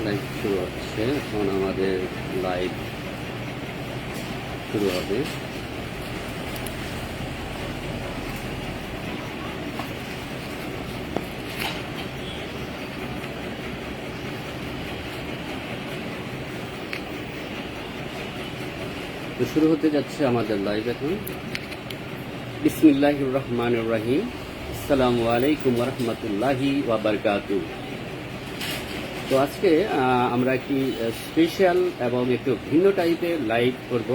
Live শুরু হচ্ছে। এখন আমাদের লাইভ শুরু হবে। তো শুরু হতে যাচ্ছে আমাদের লাইভ এখন। বিসমিল্লাহির রহমানির রহিম। আসসালামু আলাইকুম ওয়া রাহমাতুল্লাহি ওয়া বারাকাতুহু। তো আজকে আমরা একটি স্পেশাল এবং একটু ভিন্ন টাইপের লাইভ করব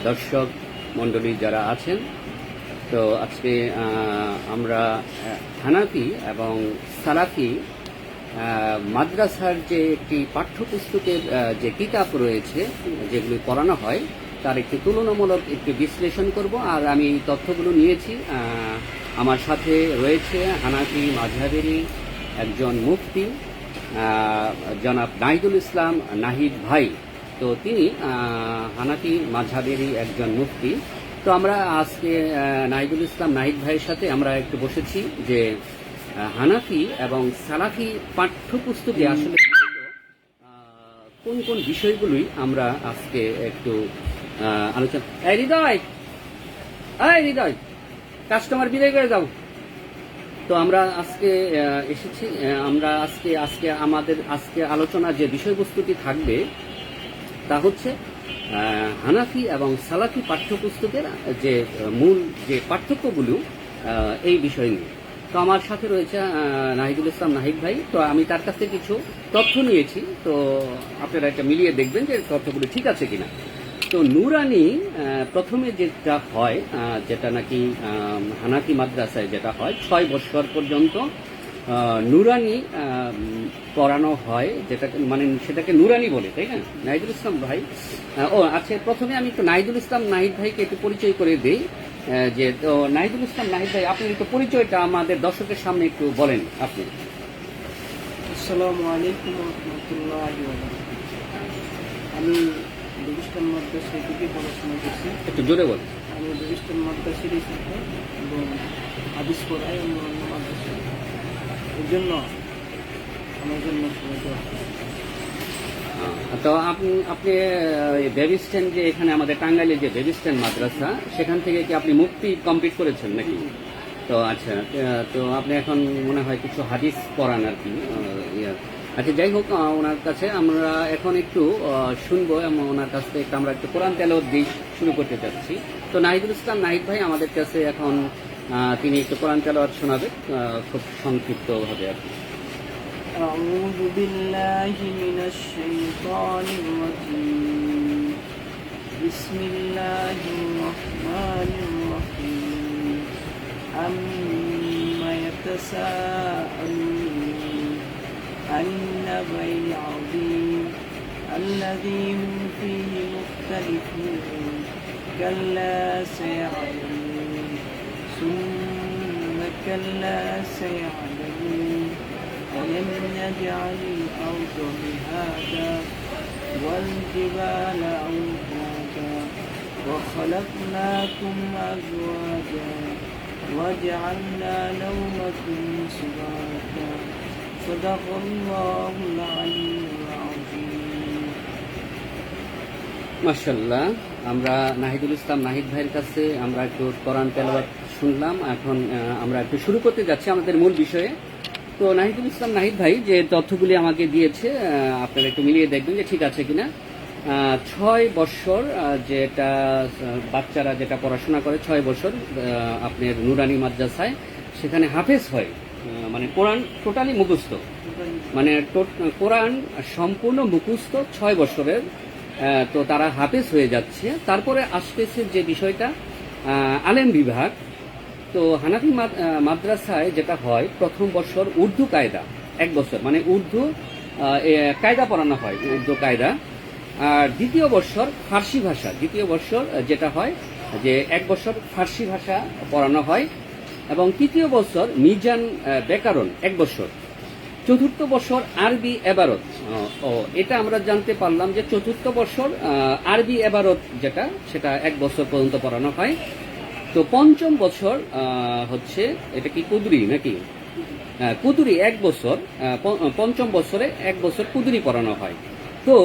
দর্শক মণ্ডলী যারা আছেন। তো আজকে আমরা হানাফি এবং সালাফি মাদ্রাসার যে একটি পাঠ্যপুস্তকের যে কিতাব রয়েছে যেগুলি পড়ানো হয় তার একটি তুলনামূলক একটি বিশ্লেষণ করব। আর আমি এই তথ্যগুলো নিয়েছি, আমার সাথে রয়েছে হানাফি মাযহাবেরই একজন মুফতি জনাব নাহিদুল ইসলাম নাহিদ ভাই। তো তিনি হানাফি মাযহাবেরই একজন মুফতি। তো আমরা আজকে নাহিদুল ইসলাম নাহিদ ভাইয়ের সাথে আমরা একটু বসেছি যে হানাফি এবং সালাফি পাঠ্যপুস্তকে আসলে কোন কোন বিষয়গুলোই আমরা আজকে একটু আলোচনা। হৃদয় কাস্টমার বিদায় করে যাও। তো আমরা আজকে এসেছি, আমরা আজকে আমাদের আলোচনা যে বিষয়বস্তুটি থাকবে তা হচ্ছে হানাফি এবং সালাফি পাঠ্যপুস্তকের যে মূল যে পার্থক্যগুলো এই বিষয় নিয়ে। তো আমার সাথে রয়েছে নাহিদুল ইসলাম নাহিদ ভাই। তো আমি তার কাছ থেকে কিছু তথ্য নিয়েছি, তো আপনারা এটা মিলিয়ে দেখবেন যে তথ্যগুলো ঠিক আছে কিনা। তো নুরানি প্রথমে যেটা হয়, যেটা নাকি হানাফি মাদ্রাসায় যেটা হয় 6 বছর পর্যন্ত নুরানি পড়ানো হয়, যেটাকে মানে সেটাকে নুরানি বলে, তাই না নাহিদুল ইসলাম ভাই? আচ্ছা, প্রথমে আমি একটু নাহিদুল ইসলাম নাহিদ ভাইকে একটু পরিচয় করে দিই। যে তো নাহিদুল ইসলাম নাহিদ ভাই, আপনি একটু পরিচয়টা আমাদের দর্শকের সামনে একটু বলেন আপনি। আসসালামু আলাইকুম ওয়া রাহমাতুল্লাহি ওয়া বারাকাতুহু। আমি বিবিস্টান মাদ্রাসায় থেকে পড়াশোনা করছি। একটু জোরে বলেন। আমি বিবিস্টান মাদ্রাসারই ছাত্র এবং হাদিস পড়াই অন্য অন্য মাদ্রাসায়। এর জন্য আমার জন্য সময় দেওয়া হয়। তো আপনি বেবি স্ট্যান্ড যে এখানে আমাদের টাঙ্গাইলে যে বেবি স্ট্যান্ড মাদ্রাসা, সেখান থেকে কি আপনি মুফতি কমপ্লিট করেছেন নাকি? তো আচ্ছা, তো আপনি এখন মনে হয় কিছু হাদিস পড়ান আর কি। আচ্ছা, যাই হোক, ওনার কাছে আমরা এখন একটু শুনবো এবং ওনার কাছ থেকে আমরা একটু কোরআন তেলাওয়াত দিয়ে শুরু করতে চাচ্ছি। তো নাহিদুল ইসলাম নাহিদ ভাই আমাদের কাছে এখন তিনি একটু কোরআন তেলাওয়াত শোনাবেন খুব সংক্ষিপ্তভাবে আর কি। أعوذ بالله من الشيطان الرجيم. بسم الله الرحمن الرحيم. عما يتساءلون عن النبأ العظيم الذي هم فيه مختلفون كلا سيعلمون ثم كلا سيعلمون ألم نجعل الأرض مهادا والجبال أوتادا وخلقناكم أزواجا وجعلنا نومكم سباتا صدق الله العلي العظيم. মাশাআল্লাহ, আমরা নাহিদুল ইসলাম নাহিদ ভাইয়ের কাছে আমরা একটু কোরআন তেলাওয়াত শুনলাম। এখন আমরা একটু শুরু করতে যাচ্ছি আমাদের মূল বিষয়ে। তো নাহিদুল ইসলাম নাহিদ ভাই যে তথ্যগুলি আমাকে দিয়েছে আপনারা একটু মিলিয়ে দেখবেন যে ঠিক আছে কিনা। 6 বছর যেটা বাচ্চারা যেটা পড়াশোনা করে 6 বছর আপনার নুরানি মাদ্রাসায়, সেখানে হাফেজ হয়, মানে কোরআন টোটালি মুখস্থ, মানে কোরআন সম্পূর্ণ মুখস্থ 6 বছরের। তো তারা হাফেজ হয়ে যাচ্ছে। তারপরে আসতেছে যে বিষয়টা আলেম বিভাগ। তো হানাফি মাদ্রাসায় যেটা হয় প্রথম বছর উর্দু কায়দা 1 বছর, মানে উর্দু কায়দা পড়ানো হয়, উর্দু কায়দা। আর দ্বিতীয় বছর ফার্সি ভাষা, দ্বিতীয় বছর যেটা হয় যে 1 বছর ফার্সি ভাষা পড়ানো হয়। এবং তৃতীয় বছর মিজান ব্যাকরণ 1 বছর। চতুর্থ বছর আরবি এবারত। এটা আমরা জানতে পারলাম যে চতুর্থ বছর আরবি এবারত যেটা, সেটা 1 বছর পর্যন্ত পড়ানো হয়। তো পঞ্চম বছর হচ্ছে, এটা কি কুদরি নাকি? কুদুরি 1 বছর, পঞ্চম বছরে 1 বছর কুদুরি পড়ানো হয়। তো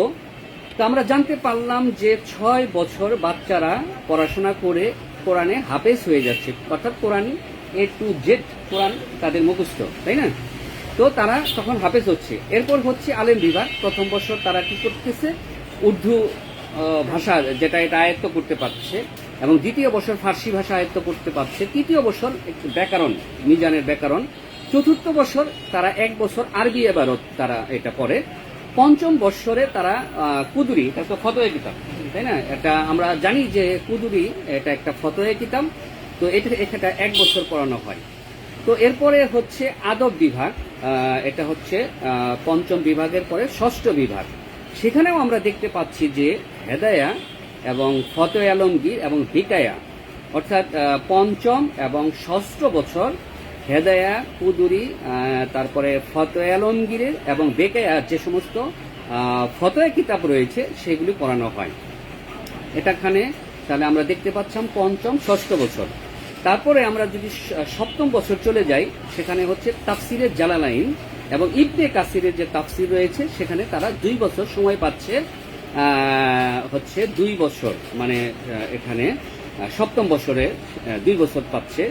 তো আমরা জানতে পারলাম যে 6 বছর বাচ্চারা পড়াশোনা করে কোরআনে হাফেজ হয়ে যাচ্ছে, অর্থাৎ কোরআন A to Z কোরআন তাদের মুখস্থ, তাই না? তো তারা তখন হাফেজ হচ্ছে। এরপর হচ্ছে আলেম বিভাগ, প্রথম বছর তারা কি করতেছে, উর্দু ভাষা যেটা এটা আয়ত্ত করতে পারছে, এবং দ্বিতীয় বছর ফার্সি ভাষা আয়ত্ত করতে পারছে, তৃতীয় বছর একটু ব্যাকরণ, মিজানের ব্যাকরণ, চতুর্থ বছর তারা 1 বছর আরবি এবারত তারা এটা পড়ে, পঞ্চম বৎসরে তারা কুদুরি, এটা তো ফতোয়া কিতাব, তাই না? এটা আমরা জানি যে কুদুরি এটা একটা ফতোয়া কিতাব, তো এটা 1 বছর পড়ানো হয়। তো এরপরে হচ্ছে আদব বিভাগ, এটা হচ্ছে পঞ্চম বিভাগের পরে ষষ্ঠ বিভাগ। সেখানেও আমরা দেখতে পাচ্ছি যে হেদায়া এবং ফতোয়া আলমগীর এবং বিকায়া, অর্থাৎ পঞ্চম এবং ষষ্ঠ বছর হেদায়া, কুদুরি, তারপরে ফতোয়া আলমগীরের এবং বেকায়া যে সমস্ত ফতোয়া কিতাব রয়েছে সেগুলি পড়ানো হয়। এটাখানে তাহলে আমরা দেখতে পাচ্ছিলাম পঞ্চম ষষ্ঠ বছর। তারপরে আমরা যদি সপ্তম বছর চলে যাই, সেখানে হচ্ছে তাফসিরের জালালাইন এবং ইবনে কাসিরের যে তাফসির রয়েছে, সেখানে তারা 2 বছর সময় পাচ্ছে, হচ্ছে 2 বছর, মানে এখানে সপ্তম বছরে 2 বছর পাচ্ছে,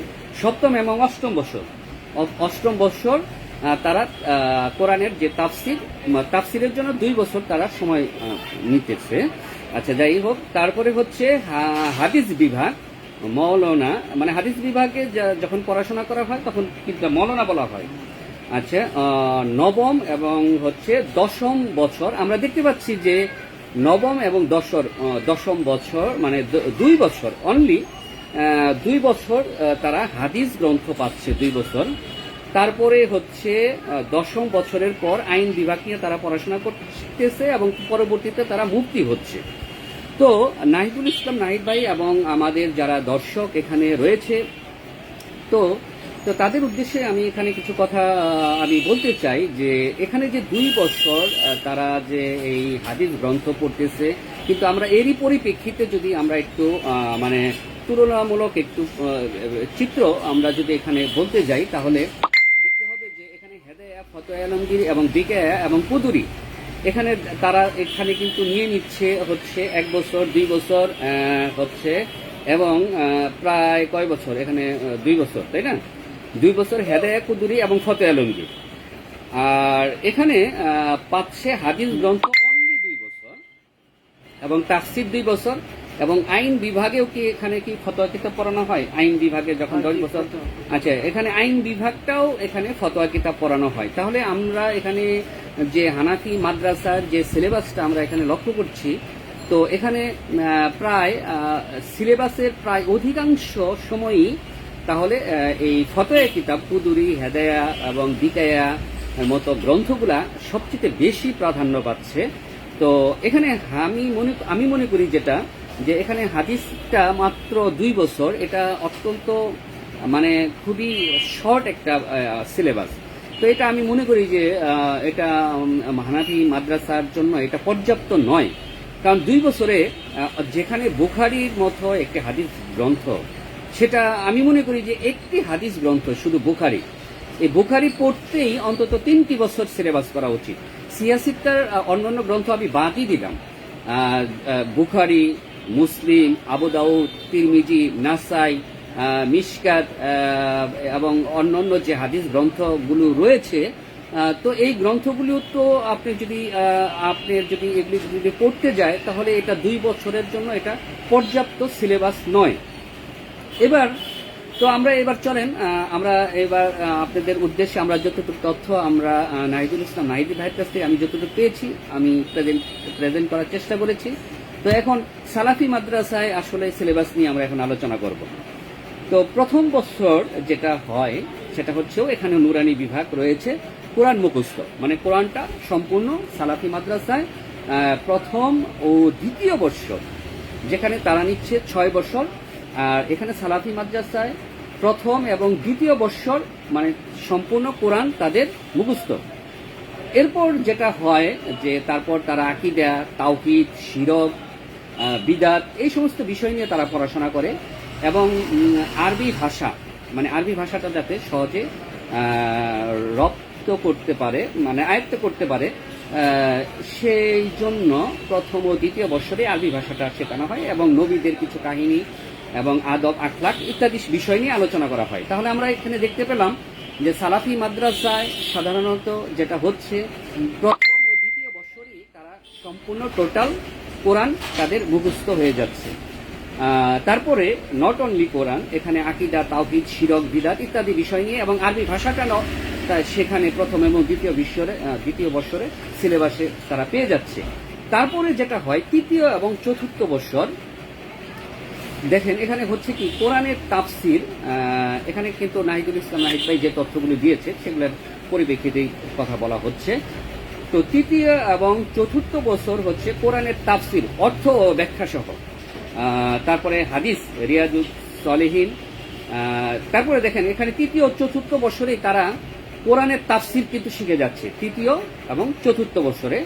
সপ্তম এবং অষ্টম বছর। অষ্টম বছর তারা কোরআনের যে তাফসিরের জন্য 2 বছর তারা সময় নিতেছে। আচ্ছা, যাই হোক, তারপরে হচ্ছে হাদিস বিভাগ, মৌলানা, মানে হাদিস বিভাগে যখন পড়াশোনা করা হয় তখন কিন্তু মৌলানা বলা হয়। আচ্ছা, নবম এবং হচ্ছে দশম বছর আমরা দেখতে পাচ্ছি যে নবম এবং দশম বছর, মানে 2 বছর অনলি, 2 বছর তারা হাদিস গ্রন্থ পাচ্ছে, 2 বছর। তারপরে হচ্ছে দশম বছরের পর আইন বিভাগ নিয়ে তারা পড়াশোনা করতেছে এবং পরবর্তীতে তারা মুফতি হচ্ছে। তো নাহিদুল ইসলাম নাহিদ ভাই এবং আমাদের যারা দর্শক এখানে রয়েছে, তো তাদের উদ্দেশ্যে আমি এখানে কিছু কথা আমি বলতে চাই যে এখানে যে 2 বছর তারা যে এই হাদিস গ্রন্থ পড়তেছে, কিন্তু আমরা এরই পরিপ্রেক্ষিতে যদি আমরা একটু মানে তুলনামূলক একটু চিত্র আমরা যদি এখানে বলতে যাই, তাহলে দেখতে হবে যে এখানে হেদায়া, ফতোয়া আলমগীর এবং বিকায়া এবং কুদুরি, এখানে তারা এখানে কিন্তু নিয়ে নিচ্ছে হচ্ছে 1 বছর, 2 বছর হচ্ছে, এবং প্রায় কয় বছর এখানে 2 বছর, তাই না? 2 বছর হেদায়া, কুদুরি এবং ফতোয়া আলমগীর। আর এখানে পাচ্ছে হাদিস গ্রন্থ অনলি 2 বছর, এবং তাফসির 2 বছর, এবং আইন বিভাগেও কি এখানে কি ফতোয়া কিতাব পড়ানো হয়? আইন বিভাগে যখন 10 বছর, আচ্ছা, এখানে আইন বিভাগটাও এখানে ফতোয়া কিতাব পড়ানো হয়। তাহলে আমরা এখানে যে হানাফি মাদ্রাসার যে সিলেবাসটা আমরা এখানে লক্ষ্য করছি, তো এখানে প্রায় সিলেবাসের প্রায় অধিকাংশ সময়ই তাহলে এই ফতোয়া কিতাব কুদুরি, হেদায়া এবং বিকায়া মতো গ্রন্থগুলা সবচেয়ে বেশি প্রাধান্য পাচ্ছে। তো এখানে আমি মনে করি যেটা, যে এখানে হাদিসটা মাত্র 2 বছর, এটা অত্যন্ত মানে খুবই শর্ট একটা সিলেবাস। তো এটা আমি মনে করি যে এটা হানাফি মাদ্রাসার জন্য এটা পর্যাপ্ত নয়। কারণ 2 বছরে যেখানে বুখারীর মতো একটি হাদিস গ্রন্থ, সেটা আমি মনে করি যে একটি হাদিস গ্রন্থ শুধু বুখারী, এই বুখারী পড়তেই অন্তত 3টি বছর সিলেবাস করা উচিত। সিয়াসিত্তার অন্যান্য গ্রন্থ আমি বাদই দিলাম, বুখারী, মুসলিম, আবু দাউদ, তিরমিজি, নাসাই, মিশকাত এবং অন্যান্য যে হাদিস গ্রন্থগুলো রয়েছে, তো এই গ্রন্থগুলো তো আপনি যদি এগুলি যদি পড়তে যায়, তাহলে এটা 2 বছরের জন্য এটা পর্যাপ্ত সিলেবাস নয়। আমরা এবার চলেন, আমরা এবার আপনাদের উদ্দেশ্যে আমরা যতটুকু তথ্য আমরা নাহিদুল ইসলাম নাহিদ ভাইয়ের কাছ থেকে আমি যতটুকু পেয়েছি আমি প্রেজেন্ট করার চেষ্টা করেছি। তো এখন সালাফি মাদ্রাসায় আসলে সিলেবাস নিয়ে আমরা এখন আলোচনা করব। তো প্রথম বছর যেটা হয় সেটা হচ্ছেও এখানে নুরানি বিভাগ রয়েছে, কোরআন মুখস্থ, মানে কোরআনটা সম্পূর্ণ সালাফি মাদ্রাসায় প্রথম ও দ্বিতীয় বছর, যেখানে তারা নিচ্ছে 6 বছর, আর এখানে সালাফি মাদ্রাসায় প্রথম এবং দ্বিতীয় বছর মানে সম্পূর্ণ কোরআন তাদের মুখস্থ। এরপর যেটা হয় যে তারপর তারা আকীদা, তাওহীদ, শিরক, বিদাত এই সমস্ত বিষয় নিয়ে তারা পড়াশোনা করে, এবং আরবি ভাষা, মানে আরবি ভাষাটা যাতে সহজে রপ্ত করতে পারে, মানে আয়ত্ত করতে পারে, সেই জন্য প্রথম ও দ্বিতীয় বছরে আরবি ভাষাটা শেখানো হয় এবং নবীদের কিছু কাহিনী এবং আদব আখলাক ইত্যাদি বিষয় নিয়ে আলোচনা করা হয়। তাহলে আমরা এখানে দেখতে পেলাম যে সালাফি মাদ্রাসায় সাধারণত যেটা হচ্ছে প্রথম ও দ্বিতীয় বছরই তারা সম্পূর্ণ টোটাল কোরআন তাদের মুখস্থ হয়ে যাচ্ছে। তারপরে নট অনলি কোরআন, এখানে আকিদা, তাওহীদ, শিরক, বিদাত ইত্যাদি বিষয় নিয়ে এবং আরবি ভাষাটা সেখানে প্রথম এবং দ্বিতীয় বছরে সিলেবাসে তারা পেয়ে যাচ্ছে। তারপরে যেটা হয় তৃতীয় এবং চতুর্থ বছর, দেখেন এখানে হচ্ছে কি কোরআনের তাফসির, এখানে কিন্তু নাহিদুল ইসলাম নাহিদ ভাই যে তথ্যগুলো দিয়েছে সেগুলোর পরিপ্রেক্ষিতেই কথা বলা হচ্ছে। তো তৃতীয় এবং চতুর্থ বছর হচ্ছে কোরআনের তাফসির, অর্থ ও ব্যাখ্যা সহ। তারপরে হাদিস, রিয়াজুস সলিহিন। তারপরে দেখেন এখানে তৃতীয় ও চতুর্থ বছরেই তারা কোরআনের তাফসির কিন্তু শিখে যাচ্ছে, তৃতীয় এবং চতুর্থ বছরে।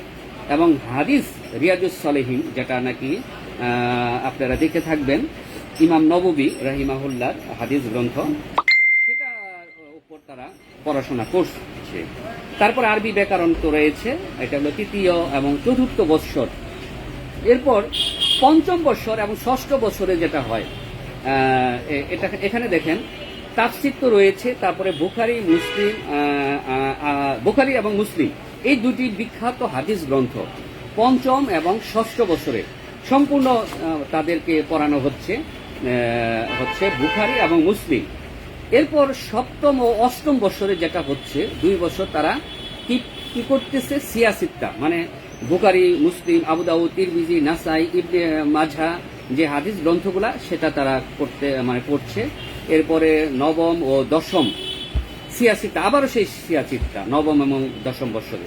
এবং হাদিস, রিয়াজুস সলিহিন, যেটা নাকি আপনারা দেখে থাকবেন ইমাম নববী রাহিমাহুল্লাহর হাদিস গ্রন্থ, সেটার উপর তারা পড়াশোনা করছে। তারপর আরবি ব্যাকরণ তো রয়েছে, এটা হলো তৃতীয় এবং চতুর্থ বৎসর। এরপর পঞ্চম বৎসর এবং ষষ্ঠ বছরে যেটা হয়, এটা এখানে দেখেন তাফসির তো রয়েছে, তারপরে বুখারী এবং মুসলিম এই দুটি বিখ্যাত হাদিস গ্রন্থ পঞ্চম এবং ষষ্ঠ বছরে সম্পূর্ণ তাদেরকে পড়ানো হচ্ছে বুখারী এবং মুসলিম। এরপর সপ্তম ও অষ্টম বছরে যেটা হচ্ছে 2 বছর তারা কি করতেছে, সিয়াসিত্তা, মানে বুখারী, মুসলিম, আবু দাউদ, তিরমিজি, নাসাই, ইবনে মাজাহ যে হাদিস গ্রন্থগুলা সেটা তারা পড়ছে। এরপরে নবম ও দশম সিয়াসিত্তা, আবারও সেই সিয়াসিত্তা নবম এবং দশম বছরে,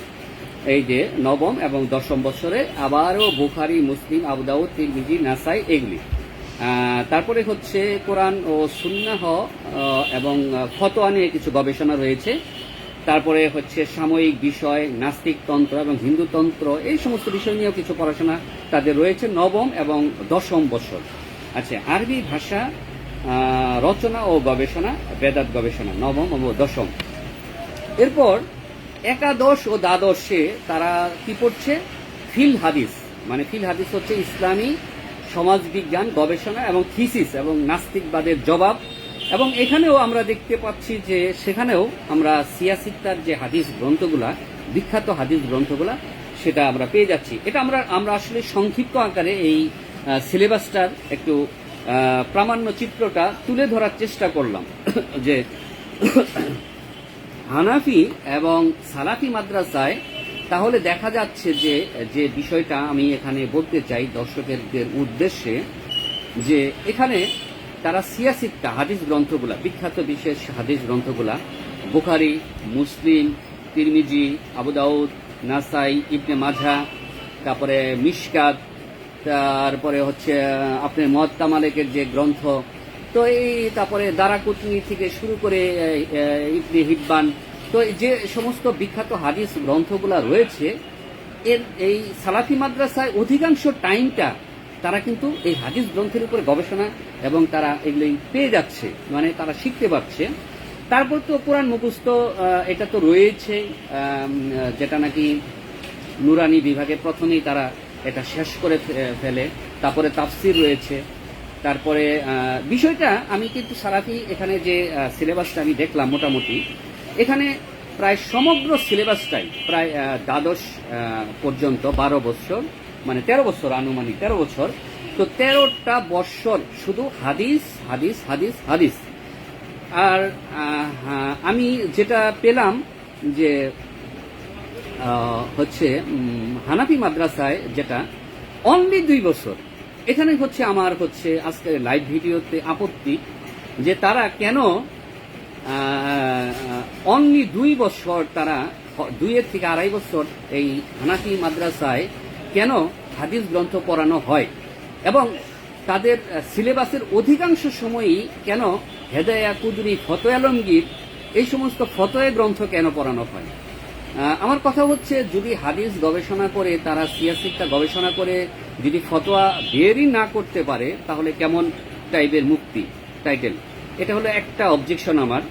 এই যে নবম এবং দশম বছরে আবারও বুখারী, মুসলিম, আবু দাউদ, তিরমিজি, নাসাই এগুলি। তারপরে হচ্ছে কোরআন ও সুন্নাহ এবং ফতোয়া নিয়ে কিছু গবেষণা রয়েছে। তারপরে হচ্ছে সাময়িক বিষয়, নাস্তিক তন্ত্র এবং হিন্দু তন্ত্র, এই সমস্ত বিষয় নিয়েও কিছু পড়াশোনা তাদের রয়েছে নবম এবং দশম বছর। আচ্ছা, আরবি ভাষা রচনা ও গবেষণা, বেদাত গবেষণা নবম ও দশম। এরপর একাদশ ও দ্বাদশে তারা কি পড়ছে, ফিল হাদিস, মানে ফিল হাদিস হচ্ছে ইসলামী সমাজবিজ্ঞান গবেষণা এবং থিসিস এবং নাস্তিকবাদের জবাব। এবং এখানেও আমরা দেখতে পাচ্ছি যে সেখানেও আমরা সিয়াসিত্তার যে হাদিস গ্রন্থগুলা, বিখ্যাত হাদিস গ্রন্থগুলা, সেটা আমরা পেয়ে যাচ্ছি। এটা আমরা আসলে সংক্ষিপ্ত আকারে এই সিলেবাসটার একটু প্রামাণ্য চিত্রটা তুলে ধরার চেষ্টা করলাম যে হানাফি এবং সালাফি মাদ্রাসায় তাহলে দেখা যাচ্ছে যে বিষয়টা আমি এখানে বলতে চাই দর্শকদের উদ্দেশ্যে, যে এখানে তারা সিয়াসিত্তা হাদিস গ্রন্থগুলা, বিখ্যাত বিশেষ হাদিস গ্রন্থগুলা বুখারী, মুসলিম, তিরমিজি, আবু দাউদ, নাসাই, ইবনে মাজাহ, তারপরে মিশকাত, তারপরে হচ্ছে আপনার মুয়াত্তা মালিকের যে গ্রন্থ, তো এই তারপরে দারাকুতনি থেকে শুরু করে ইবনে হিব্বান, তো যে সমস্ত বিখ্যাত হাদিস গ্রন্থগুলা রয়েছে, এই সালাফি মাদ্রাসায় অধিকাংশ টাইমটা তারা কিন্তু এই হাদিস গ্রন্থের উপরে গবেষণা এবং তারা এগুলো পেয়ে যাচ্ছে, মানে তারা শিখতে পারছে। তারপর তো কোরআন মুখস্থ, এটা তো রয়েছে, যেটা নাকি নুরানি বিভাগে প্রথমেই তারা এটা শেষ করে ফেলে। তারপরে তাফসির রয়েছে। তারপরে বিষয়টা আমি কিন্তু সালাফি এখানে যে সিলেবাসটা আমি দেখলাম, মোটামুটি এখানে প্রায় সমগ্র সিলেবাসটাই প্রায় দ্বাদশ পর্যন্ত 12 বছর, মানে 13 বছর, আনুমানিক 13 বছর। তো 13টা বছর শুধু হাদিস হাদিস হাদিস হাদিস। আর আমি যেটা পেলাম যে হচ্ছে হানাফি মাদ্রাসায় যেটা অনলি 2 বছর, এখানে হচ্ছে আমার হচ্ছে আজকের লাইভ ভিডিওতে আপত্তি যে তারা কেন অনলি 2 বছর, তারা 2 থেকে 2.5 বছর এই হানাফি মাদ্রাসায় কেন হাদিস গ্রন্থ পড়ানো হয় এবং তাদের সিলেবাসের অধিকাংশ সময়ই কেন হেদায়া, কুদরি, ফতোয়া আলমগীর এই সমস্ত ফতোয়া গ্রন্থ কেন পড়ানো হয়। আমার কথা হচ্ছে, যদি হাদিস গবেষণা করে তারা সিয়াসিকটা গবেষণা করে যদি ফতোয়া বেরই না করতে পারে, তাহলে কেমন টাইপের মুক্তি টাইটেল, এটা হলো একটা অবজেকশন আমার।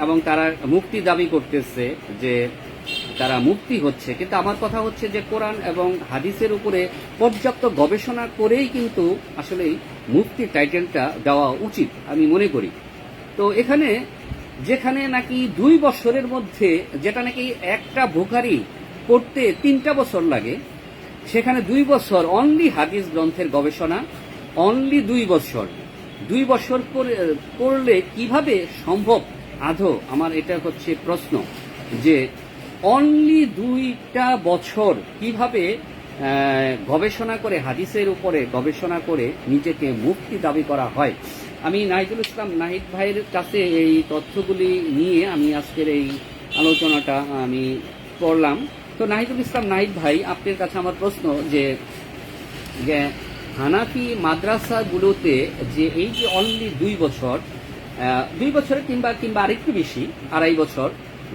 এবং তারা মুক্তি দাবি করতেছে যে তারা মুক্তি হচ্ছে, কিন্তু আমার কথা হচ্ছে যে কোরআন এবং হাদিসের উপরে পর্যাপ্ত গবেষণা করেই কিন্তু আসলে মুফতি টাইটেলটা দেওয়া উচিত আমি মনে করি। তো এখানে যেখানে নাকি 2 বছরের মধ্যে, যেটা নাকি একটা বুখারী পড়তে 3টা বছর লাগে, সেখানে 2 বছর অনলি হাদিস গ্রন্থের গবেষণা, অনলি 2 বছর করলে কিভাবে সম্ভব আদৌ? আমার এটা হচ্ছে প্রশ্ন যে অনলি 2টা বছর কিভাবে গবেষণা করে, হাদিসের উপরে গবেষণা করে নিজেকে মুফতি দাবি করা হয়। আমি নাহিদুল ইসলাম নাহিদ ভাইয়ের কাছে এই তথ্যগুলি নিয়ে আমি আজকের এই আলোচনাটা আমি করলাম। তো নাহিদুল ইসলাম নাহিদ ভাই, আপনার কাছে আমার প্রশ্ন যে হানাফি মাদ্রাসাগুলোতে যে এই যে অনলি 2 বছর, 2 বছরের কিংবা আরেকটু বেশি, 2.5 বছর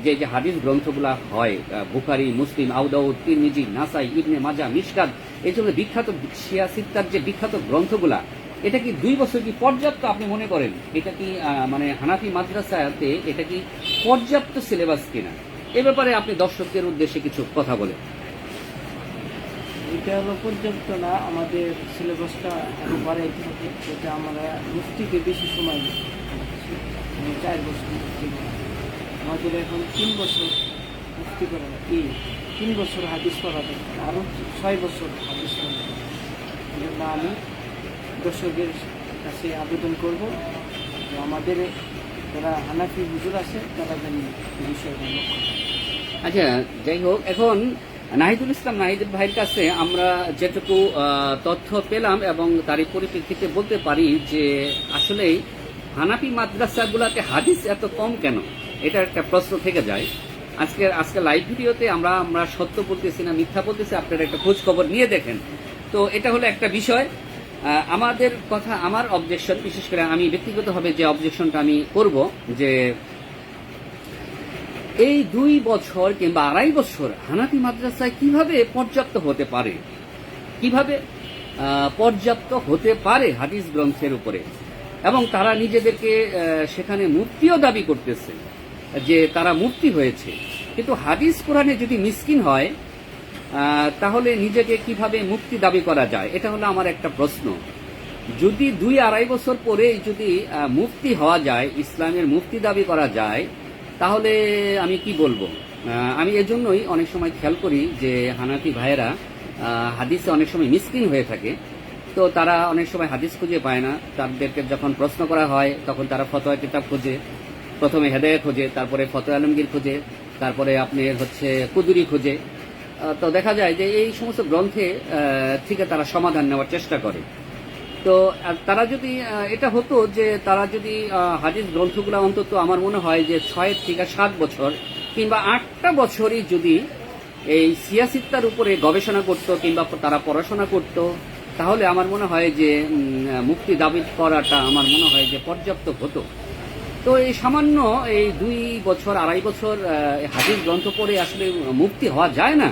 যে হাদিস গ্রন্থগুলা হয়, বুখারী, মুসলিম, আবু দাউদ, তিরমিজি, নাসাই, ইবনে মাজাহ, মিশকাত, এই জন্য বিখ্যাত শিয়া সিত্তার যে বিখ্যাত গ্রন্থগুলা, এটা কি 2 বছর কি পর্যাপ্ত আপনি মনে করেন? এটা কি মানে হানাফি মাদ্রাসাতে এটা কি পর্যাপ্ত সিলেবাস কিনা? এ ব্যাপারে আপনি দর্শকদের উদ্দেশ্যে কিছু কথা বলেন। এটা হলো পর্যাপ্ত না, আমাদের সিলেবাসটা আরো বাড়াইতে হবে। এটা আমরা মুফতিকে বেশি সময় দিই, 4 বছর মুফতি করা। আমাদের এখন 3 বছর মুফতি করা, 3 বছর হাদিস পড়া দরকার, আরও 6 বছর হাদিস পড়া দরকার। এই জন্য আমি দর্শকের কাছে আবেদন করব যে আমাদের যারা হানাফি হুজুর আছে তারা যেন এই বিষয়টা লক্ষ্য করে। আচ্ছা, যাই হোক, এখন নাহিদুল ইসলাম নাহিদ ভাইয়ের কাছে আমরা যেটুকু তথ্য পেলাম এবং তারই পরিপ্রেক্ষিতে বলতে পারি যে আসলেই হানাফি মাদ্রাসাগুলোতে হাদিস এত কম কেন, এটা একটা প্রশ্ন থেকে যায়। আজকে লাইভ ভিডিওতে আমরা সত্য বলতেছি না মিথ্যা বলতেছি, আপনারা একটা খোঁজ খবর নিয়ে দেখেন। তো এটা হলো একটা বিষয়। আমাদের কথা, আমার অবজেকশন, বিশেষ করে আমি ব্যক্তিগতভাবে যে অবজেকশনটা আমি করব যে এই 2 বছর কিংবা 2.5 বছর হানাফি মাদ্রাসায় কিভাবে পর্যাপ্ত হতে পারে, কিভাবে পর্যাপ্ত হতে পারে হাদিস গ্রন্থের উপরে, এবং তারা নিজেদেরকে সেখানে মুফতিও দাবি করতেছে যে তারা মুফতি হয়েছে, কিন্তু হাদিস কোরআনে যদি মিসকিন হয় তাহলে নিজেকে কিভাবে মুফতি দাবি করা যায়? এটা হলো আমার একটা প্রশ্ন। যদি 2-2.5 বছর পরে যদি মুফতি হওয়া যায়, ইসলামের মুফতি দাবি করা যায়, তাহলে আমি কি বলবো? আমি এজন্যই অনেক সময় খেয়াল করি যে হানাফি ভাইয়েরা হাদিসে অনেক সময় মিসকিন হয়ে থাকে। তো তারা অনেক সময় হাদিস খুঁজে পায় না, তাদেরকে যখন প্রশ্ন করা হয় তখন তারা ফতোয়া কিতাব খোঁজে, প্রথমে হেদায়েত খোঁজে, তারপরে ফতোয়া আলমগীর খোঁজে, তারপরে আপনার হচ্ছে কুদুরি খোঁজে। তো দেখা যায় যে এই সমস্ত গ্রন্থে থেকে তারা সমাধান নেওয়ার চেষ্টা করে। তো তারা যদি এটা হতো যে তারা যদি হাদিস গ্রন্থগুলো অন্তত আমার মনে হয় যে 6 থেকে 7 বছর কিংবা 8টা বছরই যদি এই সিয়াসিত্তার উপরে গবেষণা করত কিংবা তারা পড়াশোনা করত, তাহলে আমার মনে হয় যে মুক্তি দাবি করাটা আমার মনে হয় যে পর্যাপ্ত হতো। তো এই সামান্য এই 2 বছর 2.5 বছর হাদিস গ্রন্থ পড়ে আসলে মুক্তি হওয়া যায় না,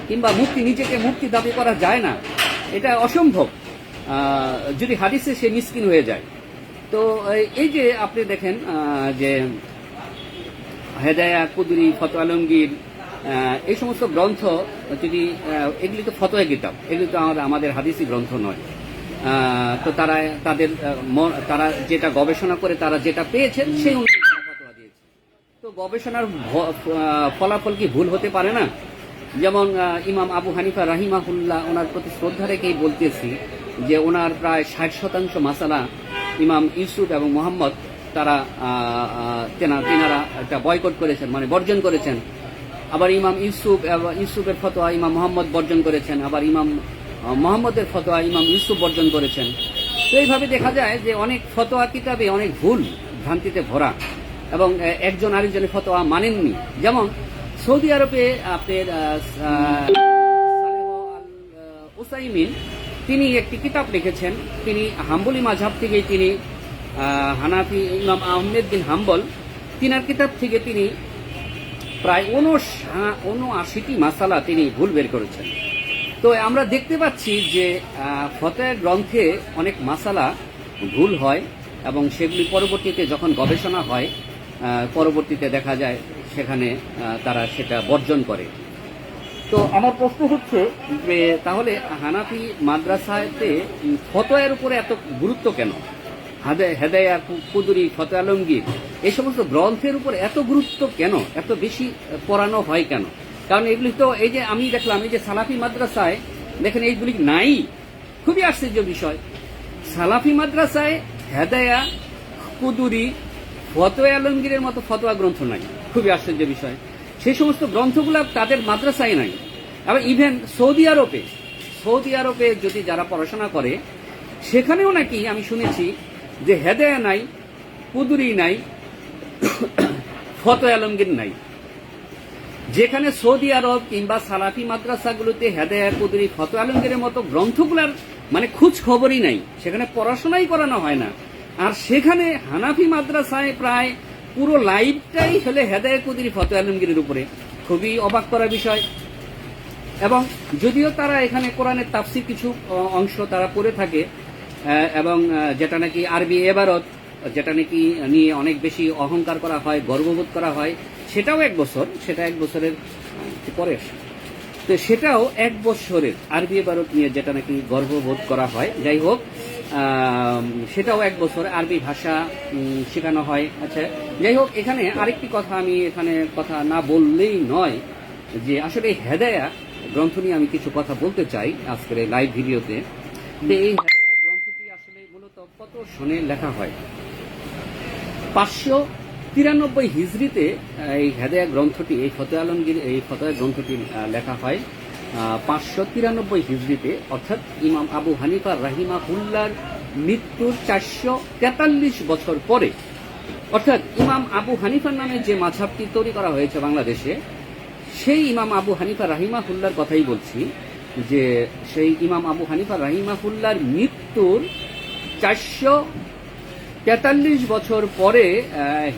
কিংবা নিজেকে মুক্তি দাবি করা যায় না, এটা অসম্ভব যদি হাদিসে সে মিসকিন হয়ে যায়। তো এই যে আপনি দেখেন যে হেদায়া, কুদুরি, ফতোয়া আলমগীর, এই সমস্ত গ্রন্থ যদি এগুলি তো ফতোয়া কিতাব, এগুলি তো আমাদের হাদিসি গ্রন্থ নয়। তো তারা যেটা গবেষণা করে তারা যেটা পেয়েছেন সেই অনুযায়ী ফতোয়া দিয়েছে। তো গবেষণার ফলাফল কি ভুল হতে পারে না? যেমন ইমাম আবু হানিফা রাহিমাহুল্লাহ, ওনার প্রতি শ্রদ্ধা রেখেই বলতেছি যে ওনার প্রায় 60% মাসালা ইমাম ইউসুফ এবং মোহাম্মদ তেনারা একটা বয়কট করেছেন, মানে বর্জন করেছেন। আবার ইমাম ইউসুফের ফতোয়া ইমাম মোহাম্মদ বর্জন করেছেন, আবার ইমাম মোহাম্মদের ফতোয়া ইমাম ইউসুফ বর্জন করেছেন। তো এইভাবে দেখা যায় যে অনেক ফতোয়া কিতাবে অনেক ভুল ভ্রান্তিতে ভরা, এবং একজন আরেকজনের ফতোয়া মানেননি। যেমন সৌদি আরবে আপনার উসাইমিন, তিনি একটি কিতাব লিখেছেন। তিনি হাম্বলি মাযহাব থেকে, তিনি হানাফি ইমাম আহমেদ বিন হাম্বল, তিনার কিতাব থেকে তিনি প্রায় 79টি মাসালা তিনি ভুল বের করেছেন। তো আমরা দেখতে পাচ্ছি যে ফতোয়া গ্রন্থে অনেক মাসালা ভুল হয়, এবং সেগুলি পরবর্তীতে যখন গবেষণা হয় পরবর্তীতে দেখা যায় সেখানে তারা সেটা বর্জন করে। তো আমার প্রশ্ন হচ্ছে যে তাহলে হানাফি মাদ্রাসাতে ফতোয়ার উপরে এত গুরুত্ব কেন? হেদায়া, কুদুরি, ফতোয়া আলমগীর এই সমস্ত গ্রন্থের উপর এত গুরুত্ব কেন, এত বেশি পড়ানো হয় কেন? কারণ এগুলি তো এই যে আমি দেখলাম এই যে সালাফি মাদ্রাসায় দেখেন এইগুলি নাই। খুবই আশ্চর্য বিষয়, সালাফি মাদ্রাসায় হেদায়া, কুদুরি, ফতোয়া আলমগীরের মতো ফতোয়া গ্রন্থ নাই। খুবই আশ্চর্য বিষয়, সেই সমস্ত গ্রন্থগুলো তাদের মাদ্রাসায় নাই। আবার ইভেন সৌদি আরবে যদি যারা পড়াশোনা করে সেখানেও নাকি আমি শুনেছি যে হেদায়া নাই, কুদুরি নাই, ফতোয়া আলমগীর নাই। যেখানে সৌদি আরব কিংবা সালাফি মাদ্রাসাগুলোতে হেদায়া, কুদুরি, ফতোয়া আলমগীরের মতো গ্রন্থগুলার মানে খোঁজ খবরই নাই, সেখানে পড়াশোনাই করানো হয় না। আর সেখানে হানাফি মাদ্রাসায় প্রায় পুরো লাইফটাই হলে হেদায়া, কুদুরি, ফতোয়া আলমগীরের উপরে। খুবই অবাক করা বিষয়। এবং যদিও তারা এখানে কোরআনের তাফসীর কিছু অংশ তারা পড়ে থাকে এবং যেটা নাকি আরবি এবারত, যেটা নাকি নিয়ে অনেক বেশি অহংকার করা হয়, গর্ববোধ করা হয়, সেটাও এক বছরের পরে, তো সেটাও 1 বছরের আরবি এবারত নিয়ে যেটা নাকি গর্ববোধ করা হয়। যাই হোক, সেটাও 1 বছর আরবি ভাষা শেখানো হয়। আচ্ছা, যাই হোক, এখানে আরেকটি কথা আমি এখানে কথা না বললেই নয় যে আসলে হেদায়া গ্রন্থ নিয়ে আমি কিছু কথা বলতে চাই আজকের এই লাইভ ভিডিওতে। যে এই হেদায়া গ্রন্থটি আসলে মূলত কত সনে লেখা হয়? 593 হিজরিতে এই হেদায়া গ্রন্থটি, এই ফতোয়া আলমগীর এই ফতোয়া গ্রন্থটি লেখা হয় 593 হিজরিতে, অর্থাৎ ইমাম আবু হানিফা রাহিমাহুল্লাহর মৃত্যুর 443 বছর পরে। অর্থাৎ ইমাম আবু হানিফার নামে যে মাযহাবটি তৈরি করা হয়েছে বাংলাদেশে, সেই ইমাম আবু হানিফা রাহিমাহুল্লাহর কথাই বলছি, যে সেই ইমাম আবু হানিফা রাহিমাহুল্লাহর মৃত্যুর 443 বছর পরে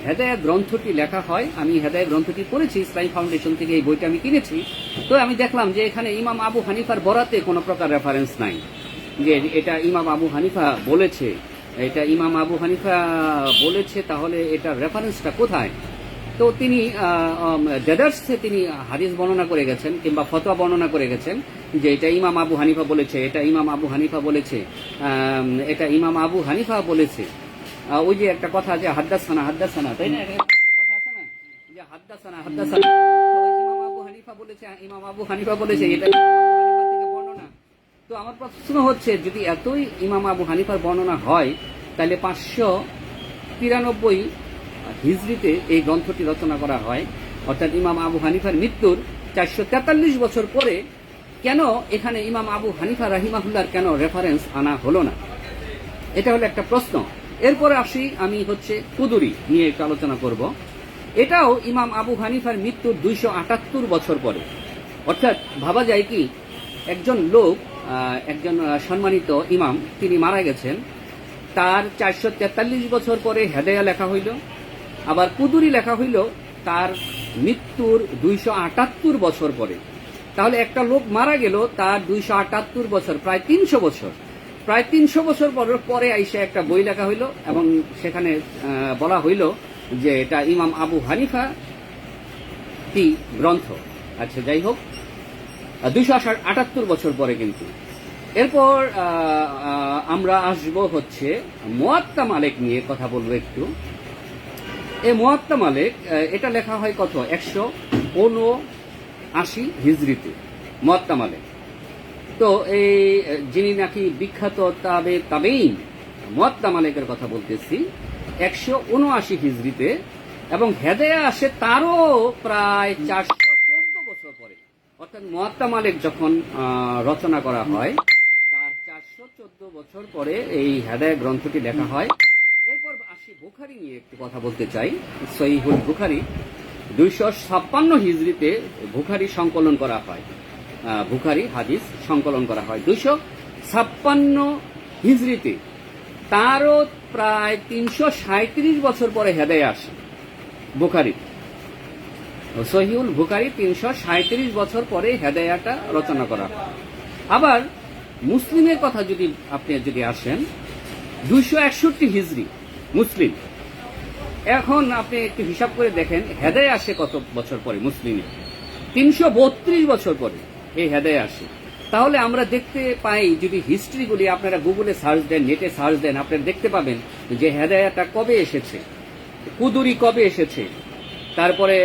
হেদায়া গ্রন্থটি লেখা হয়। আমি হেদায়া গ্রন্থটি পড়েছি, ইসলামী ফাউন্ডেশন থেকে এই বইটা আমি কিনেছি। তো আমি দেখলাম যে এখানে ইমাম আবু হানিফার বরাতে কোনো প্রকার রেফারেন্স নাই যে এটা ইমাম আবু হানিফা বলেছে, এটা ইমাম আবু হানিফা বলেছে, তাহলে এটার রেফারেন্সটা কোথায়? তো তিনি দেদার্সে তিনি হাদিস বর্ণনা করে গেছেন কিংবা ফতোয়া বর্ণনা করে গেছেন যে এটা ইমাম আবু হানিফা বলেছে, এটা ইমাম আবু হানিফা বলেছে, এটা ইমাম আবু হানিফা বলেছে। ওই যে একটা কথা আছে হাদ্দাসানা, তাই না? একটা কথা আছে না যে হাদ্দাসানা, ইমাম আবু হানিফা বলেছে, ইমাম আবু হানিফা বলেছে, এটা ইমাম আবু হানিফা থেকে বর্ণনা। তো আমার প্রশ্ন হচ্ছে, যদি এতই ইমাম আবু হানিফার বর্ণনা হয়, তাহলে 593 হিজরিতে এই গ্রন্থটি রচনা করা হয়, অর্থাৎ ইমাম আবু হানিফার মৃত্যুর 443 বছর পরে। কেন এখানে ইমাম আবু হানিফা রাহিমাহুল্লাহর কেন রেফারেন্স আনা হলো না? এটা হলো একটা প্রশ্ন। এরপরে আসি আমি হচ্ছে কুদুরি নিয়ে একটু আলোচনা করব। এটাও ইমাম আবু হানিফার মৃত্যুর 278 বছর পরে। অর্থাৎ ভাবা যায় কি, একজন লোক, একজন সম্মানিত ইমাম, তিনি মারা গেছেন, তার 443 বছর পরে হেদায়া লেখা হইল, আবার কুদুরি লেখা হইল তার মৃত্যুর 278 বছর পরে। তাহলে একটা লোক মারা গেল, তার 278 বছর, প্রায় 300 বছর, প্রায় 300 বছর পরে আইসা একটা বই লেখা হইল এবং সেখানে বলা হইল যে এটা ইমাম আবু হানিফা কি গ্রন্থ। আচ্ছা, যাই হোক, 278 বছর পরে কিন্তু। এরপর আমরা আসবো হচ্ছে মুয়াত্তা মালিক নিয়ে কথা বলবো একটু। এই মুয়াত্তা মালিক, এটা লেখা হয় কত? 179 হিজরিতে মুয়াত্তা মালিক। তো এই যিনি নাকি বিখ্যাত তাবেঈন মুয়াত্তা মালিকের কথা বলতেছি, 179 হিজরিতে, এবং হেদায়া আসে তারও প্রায় 414 বছর পরে। অর্থাৎ মুয়াত্তা মালিক যখন রচনা করা হয়, তার 414 বছর পরে এই হেদায়া গ্রন্থটি লেখা হয়। এরপর আসি বুখারী নিয়ে একটু কথা বলতে চাই। সহিহুল বুখারী 256 হিজরিতে বুখারী সংকলন করা হয়, বুখারী হাদিস সংকলন করা হয় 256 হিজরিতে। তারও প্রায় 337 বছর পরে হেদায়া আসে বুখারী। সহিহুল বুখারী 337 বছর পরে হেদায়াটা রচনা করা হয়। আবার মুসলিমের কথা আপনি যদি আসেন, 261 হিজরি মুসলিম, এখন আপনি একটু হিসাব করে দেখেন হেদায় আসে কত বছর পরে মুসলিমে, 332 বছর পরে এই হেদায় আসে। তাহলে আমরা দেখতে পাই যদি হিস্ট্রিগুলি আপনারা গুগলে সার্চ দেন, নেটে সার্চ দেন, আপনারা দেখতে পাবেন যে হেদায়াটা কবে এসেছে, কুদুরি কবে এসেছে, তারপরে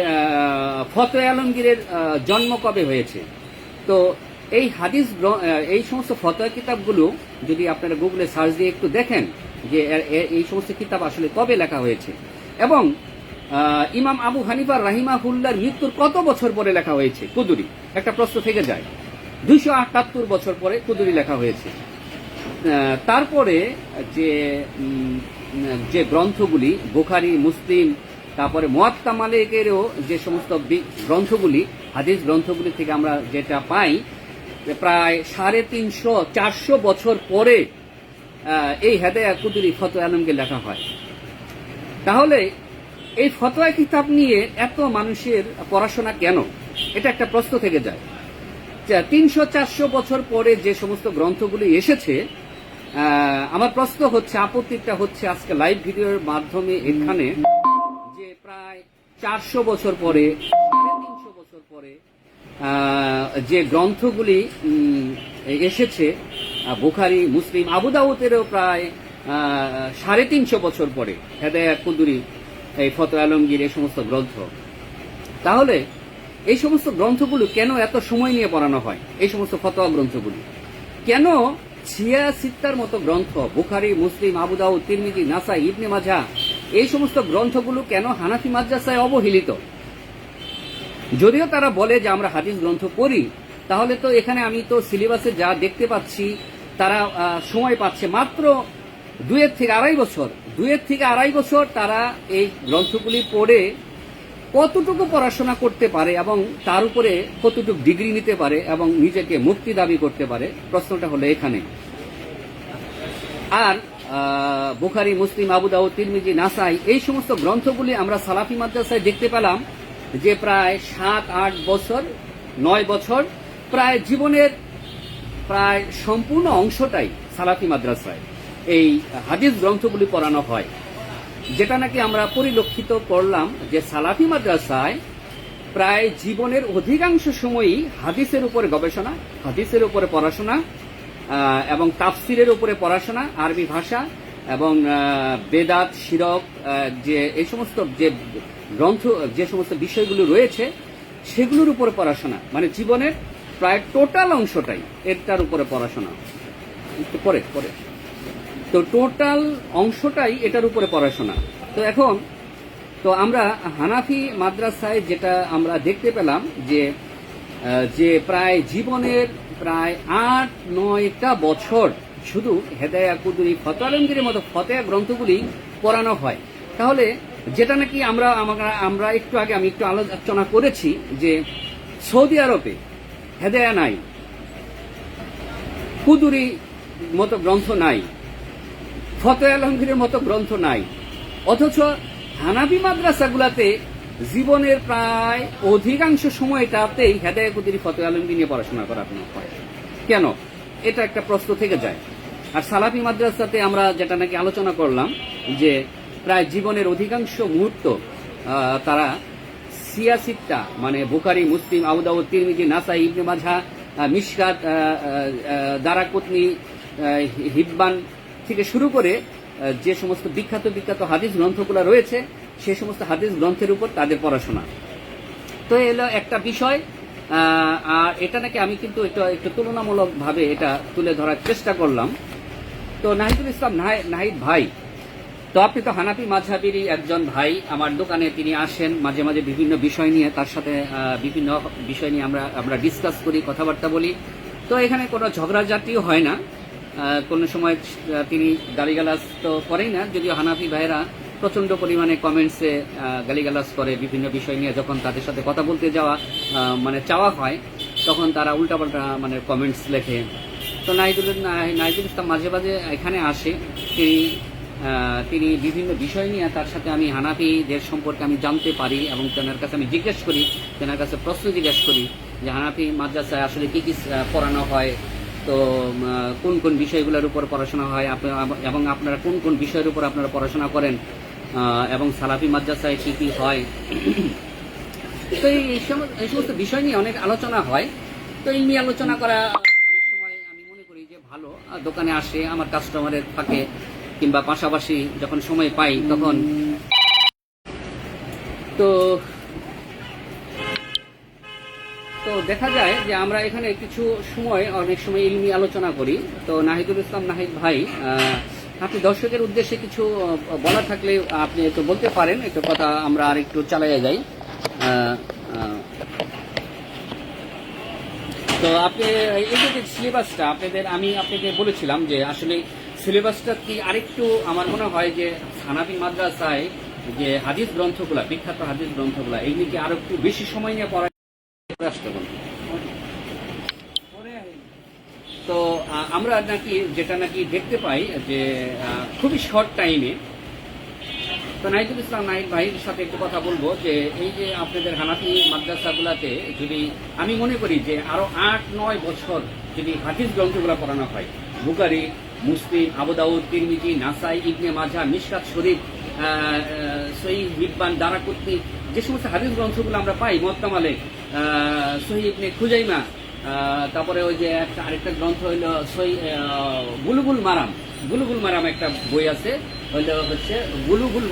ফতোয়া আলমগীরের জন্ম কবে হয়েছে। তো এই হাদিস এই সমস্ত ফতোয়া কিতাবগুলো যদি আপনারা গুগলে সার্চ দিয়ে একটু দেখেন যে এই সমস্ত কিতাব আসলে কবে লেখা হয়েছে, এবং ইমাম আবু হানিফা রাহিমাহুল্লাহর মৃত্যুর কত বছর পরে লেখা হয়েছে কুদুরি, একটা প্রশ্ন থেকে যায়। 278 বছর পরে কুদুরি লেখা হয়েছে। তারপরে যে গ্রন্থগুলি বুখারী, মুসলিম, তারপরে মুয়াত্তা মালিকেরও যে সমস্ত গ্রন্থগুলি, হাদিস গ্রন্থগুলি থেকে আমরা যেটা পাই, প্রায় 350-400 বছর পরে এই হেদায়া কুদুরি ফতোয়া আলমকে লেখা হয়। তাহলে এই ফতোয়া কিতাব নিয়ে এত মানুষের পড়াশোনা কেন, এটা একটা প্রশ্ন থেকে যায়। 300-400 বছর পরে যে সমস্ত গ্রন্থগুলি এসেছে, আমার প্রশ্ন হচ্ছে, আপত্তিটা হচ্ছে আজকে লাইভ ভিডিওর মাধ্যমে এখানে যে প্রায় 400 বছর পরে, 350 বছর পরে যে গ্রন্থগুলি এসেছে, বুখারী, মুসলিম, আবু দাউদেরও প্রায় 350 বছর পরে হেদায়া কুদুরি, এই ফতোয়া আলমগীর, এই সমস্ত গ্রন্থ। তাহলে এই সমস্ত গ্রন্থগুলো কেন এত সময় নিয়ে পড়ানো হয়? এই সমস্ত ফতোয়া গ্রন্থগুলি কেন 66টার মতো গ্রন্থ, বুখারী, মুসলিম, আবু দাউদ, তিরমিজি, নাসাই, ইবনে মাজাহ, এই সমস্ত গ্রন্থগুলো কেন হানাফি মাদ্রাসায় অবহেলিত? যদিও তারা বলে যে আমরা হাদিস গ্রন্থ পড়ি, তাহলে তো এখানে আমি তো সিলেবাসে যা দেখতে পাচ্ছি, তারা সময় পাচ্ছে মাত্র 2 থেকে আড়াই বছর। 2 থেকে আড়াই বছর তারা এই গ্রন্থগুলি পড়ে কতটুকু পড়াশোনা করতে পারে এবং তার উপরে কতটুকু ডিগ্রি নিতে পারে এবং নিজেকে মুক্তি দাবি করতে পারে, প্রশ্নটা হলো এখানে। আর বুখারী, মুসলিম, আবু দাউদ, তিরমিজি, নাসাই, এই সমস্ত গ্রন্থগুলি আমরা সালাফি মাদ্রাসায় দেখতে পেলাম যে প্রায় 7-8 বছর, 9 বছর, প্রায় জীবনের প্রায় সম্পূর্ণ অংশটাই সালাফি মাদ্রাসায় এই হাদিস গ্রন্থগুলি পড়ানো হয়। যেটা নাকি আমরা পরিলক্ষিত করলাম যে সালাফি মাদ্রাসায় প্রায় জীবনের অধিকাংশ সময়ই হাদিসের উপরে গবেষণা, হাদিসের উপরে পড়াশোনা এবং তাফসিরের উপরে পড়াশোনা, আরবি ভাষা এবং বেদাত, শিরক, যে এই সমস্ত যে গ্রন্থ, যে সমস্ত বিষয়গুলো রয়েছে সেগুলোর উপরে পড়াশোনা, মানে জীবনের প্রায় টোটাল অংশটাই এটার উপরে পড়াশোনা। একটু পরে তো টোটাল অংশটাই এটার উপরে পড়াশোনা। তো এখন তো আমরা হানাফি মাদ্রাসায় যেটা আমরা দেখতে পেলাম যে প্রায় জীবনের প্রায় 8-9টা বছর শুধু হেদায়া কুদুরি, ফতোয়া আলমগীরের মতো ফতোয়া গ্রন্থগুলি পড়ানো হয়। তাহলে যেটা নাকি আমরা একটু আগে আমি একটু আলোচনা করেছি যে সৌদি আরবে হেদায়া নাই, কুদুরি মতো গ্রন্থ নাই, ফতোয়া আলমগীরের মতো গ্রন্থ নাই, অথচ হানাফি মাদ্রাসাগুলাতে জীবনের প্রায় অধিকাংশ সময়টাতেই হেদায়া কুদুরি, ফতোয়া আলমগীর নিয়ে পড়াশোনা করানো হয়। কেন? এটা একটা প্রশ্ন থেকে যায়। আর সালাফি মাদ্রাসাতে আমরা যেটা নাকি আলোচনা করলাম যে প্রায় জীবনের অধিকাংশ মুহূর্ত তারা 86টা, মানে বুখারী, মুসলিম, আবু দাউদ, তিরমিজি, নাসাই, ইবনে মাজাহ, মিশকাত, দারাকুতনি, হিব্বান থেকে শুরু করে যে সমস্ত বিখ্যাত হাদিস গ্রন্থগুলো রয়েছে সে সমস্ত হাদিস গ্রন্থের উপর তাদের পড়াশোনা। তো এলো একটা বিষয়। আর এটা নাকি আমি কিন্তু একটু তুলনামূলকভাবে এটা তুলে ধরার চেষ্টা করলাম। তো নাহিদুল ইসলাম নাহিদ ভাই, তো আপনি তো হানাফি মাযহাবেরই একজন ভাই, আমার দোকানে তিনি আসেন মাঝে মাঝে বিভিন্ন বিষয় নিয়ে, তার সাথে বিভিন্ন বিষয় নিয়ে আমরা ডিসকাস করি, কথাবার্তা বলি। তো এখানে কোনো ঝগড়াঝাটিও হয় না, কোনো সময় তিনি গালিগালাজ তো করেই না, যদিও হানাফি ভাইয়েরা প্রচন্ড পরিমাণে কমেন্টসে গালিগালাজ করে বিভিন্ন বিষয় নিয়ে। যখন তাদের সাথে কথা বলতে যাওয়া মানে চাওয়া হয় তখন তারা উল্টাপাল্টা মানে কমেন্টস লেখে। তো নাহিদুল ইসলাম মাঝে মাঝে এখানে আসে, তিনি বিভিন্ন বিষয় নিয়ে তার সাথে আমি হানাফিদের সম্পর্কে আমি জানতে পারি এবং তেনার কাছে আমি জিজ্ঞেস করি, তেনার কাছে প্রশ্ন জিজ্ঞেস করি যে হানাফি মাদ্রাসায় আসলে কি কি পড়ানো হয়, তো কোন কোন বিষয়গুলোর উপর পড়াশোনা হয় এবং আপনারা কোন কোন বিষয়ের উপর আপনারা পড়াশোনা করেন। এবং সালাফি মাদ্রাসায় কি কি হয়। তো এই সমস্ত বিষয় নিয়ে অনেক আলোচনা হয়। তো ইলমি আলোচনা করা অনেক সময় আমি মনে করি যে ভালো। দোকানে আসে আমার কাস্টমারের ফাঁকে কিংবা পাশাপাশি যখন সময় পাই তখন তো তো দেখা যায় যে আমরা এখানে কিছু সময় অনেক সময় ইলমি আলোচনা করি। তো নাহিদুল ইসলাম নাহিদ ভাই, আপনি দর্শকের উদ্দেশ্যে কিছু বলা থাকলে আপনি একটু বলতে পারেন, একটু কথা আমরা আর একটু চালাইয়া যাই। তো আপনি এই যে সিলেবাসটা আমি আপনাকে বলেছিলাম যে আসলে সিলেবাসটা কি আরেকটু আমার মনে হয় যে হানাফি মাদ্রাসায় যে হাদিস গ্রন্থগুলা, বিখ্যাত হাদিস গ্রন্থগুলা, এইগুলি কি আরো একটু বেশি সময় নিয়ে পড়ায় আসতে হবে। তো আমরা যেটা নাকি দেখতে পাই যে খুবই শর্ট টাইমে। তো নাহিদুল ইসলাম নাহিদ ভাইয়ের সাথে একটু কথা বলবো যে এই যে আপনাদের হানাফি মাদ্রাসাগুলাতে যদি আমি মনে করি যে আরো 8-9 বছর যদি হাদিস গ্রন্থগুলো পড়ানো হয়, বুখারী, মুসলিম, আবু দাউদ, তিরমিজি, নাসাই, ইবনে মাজাহ, মিশকাত শরীফ, সহিহ হিব্বান, দারাকুতনি, যে সমস্ত হাদিস গ্রন্থগুলো আমরা পাই, মুওয়াত্তা মালিক, সহিহ ইবনে খুজাইমা, তারপরে ওই যে আরেকটা গ্রন্থ হইল বুলুগুল মারাম একটা বই আছে, হচ্ছে বুলুগুল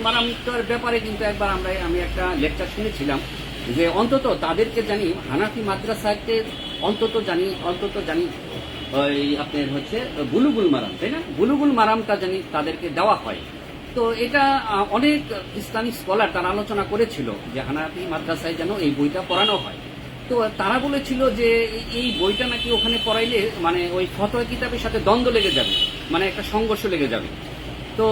মারামটার ব্যাপারে কিন্তু একবার আমি একটা লেকচার শুনেছিলাম যে অন্তত তাদেরকে জানি হানাফি মাদ্রাসাকে অন্তত জানি ওই আপনার হচ্ছে বুলুগুল মারাম, তাই না? বুলুগুল মারামটা জানি তাদেরকে দেওয়া হয়। তো এটা অনেক ইসলামিক স্কলার তারা আলোচনা করেছিল যে হানাফি মাদ্রাসায় যেন এই বইটা পড়ানো হয়। তো তারা বলেছিল যে এই বইটা নাকি ওখানে পড়াইলে মানে ওই ফতোয়া কিতাবের সাথে দ্বন্দ্ব লেগে যাবে, মানে একটা সংঘর্ষ লেগে যাবে। তো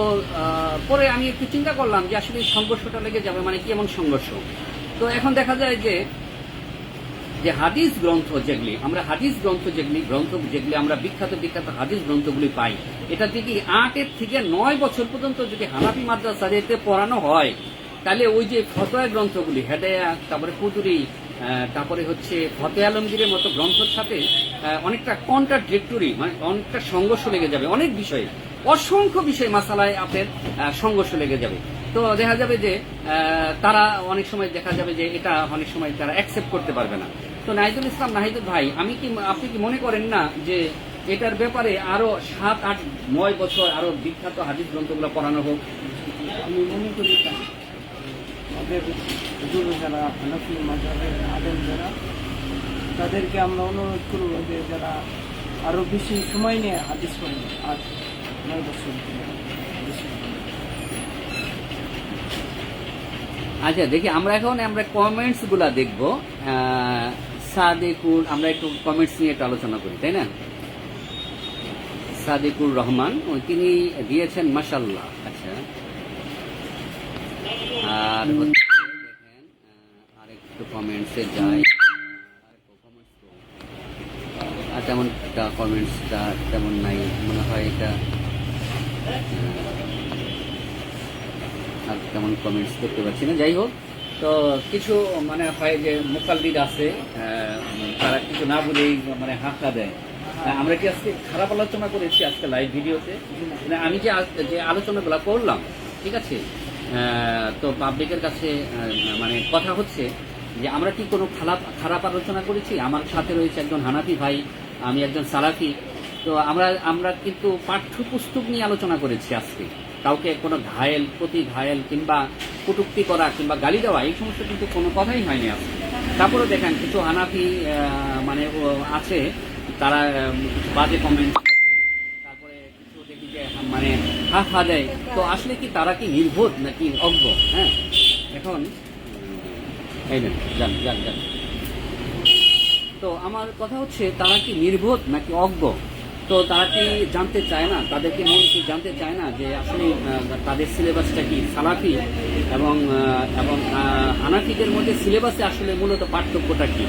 পরে আমি একটু চিন্তা করলাম যে আসলে এই সংঘর্ষটা লেগে যাবে মানে কি এমন সংঘর্ষ। তো এখন দেখা যায় যে হাদিস গ্রন্থ যেগুলি আমরা বিখ্যাত হাদিস গ্রন্থগুলি পাই, এটা থেকে 8 থেকে 9 বছর পর্যন্ত যদি হানাফি মাদ্রাসাতে পড়ানো হয়, তাহলে ওই যে ফতোয়া গ্রন্থগুলি হেদায়াত, তারপরে কুতুরি, তারপরে হচ্ছে ফতে আলমগীরের মতো গ্রন্থের সাথে অনেকটা কন্ট্রাডিক্টরি, মানে অনেকটা সংঘর্ষ লেগে যাবে, অনেক বিষয়ে অসংখ্য বিষয় মাসালায় আপনার সংঘর্ষ লেগে যাবে। তো দেখা যাবে যে তারা অনেক সময় দেখা যাবে যে এটা অনেক সময় তারা অ্যাকসেপ্ট করতে পারবে না। তো নাহিদুল ইসলাম নাহিদ ভাই, আপনি কি মনে করেন না যে এটার ব্যাপারে আরো 7-8-9 বছর আরো বিখ্যাত হাদিস গ্রন্থগুলো পড়ানো হোক? আমি মনে করি আমাদের যারা হানাফি মাযহাবের আলেম যারা, তাদেরকে আমরা অনুরোধ করব যে যারা আরো বেশি সময় নিয়ে হাদিস পড়েন, 8-9 বছর। আচ্ছা দেখি আমরা কমেন্টস গুলা দেখবো। সাদেকুর, আমরা একটু কমেন্টস নিয়ে একটু আলোচনা করি, তাই না? সাদেকুর রহমান তিনি দিয়েছেন মাশাআল্লাহ। আচ্ছা, আর দেখেন আরেকটু কমেন্টসে যাই। তেমনটা কমেন্টসটা তেমন নাই মনে হয়, এটা আর তেমন কমেন্টস করতে পারছি না। যাই হোক, তো কিছু মানে হয় যে মুকাল্লিদ আছে, তারা কিছু না বলেই মানে হাঁকা দেয়। আমরা কি আজকে খারাপ আলোচনা করেছি আজকে লাইভ ভিডিওতে? আমি যে আলোচনাগুলো করলাম, ঠিক আছে, তো পাবলিকের কাছে মানে কথা হচ্ছে যে আমরা কি কোনো খারাপ আলোচনা করেছি? আমার সাথে রয়েছে একজন হানাফি ভাই, আমি একজন সালাফি। তো আমরা কিন্তু পাঠ্যপুস্তক নিয়ে আলোচনা করেছি আজকে। কাউকে কোনো প্রতি ঘায়েল কিংবা কটূক্তি করা কিংবা গালি দেওয়া, এই সমস্ত কিন্তু কোনো কথাই হয়নি আজকে। তারপরে দেখেন কিছু হানাফি মানে আছে, তারা বাজে কমেন্ট, তারপরে কিছু দেখি যে মানে হা দেয়। তো আসলে কি তারা কি নির্বোধ নাকি অজ্ঞ? হ্যাঁ, এখন এই না যান। তো আমার কথা হচ্ছে তারা কি নির্বোধ নাকি অজ্ঞ? তো তারা কি জানতে চায় না, তাদেরকে মন কি জানতে চায় না যে আসলে তাদের সিলেবাসটা কি? সালাফি এবং হানাফিদের মধ্যে সিলেবাসে আসলে মূলত পার্থক্যটা কি?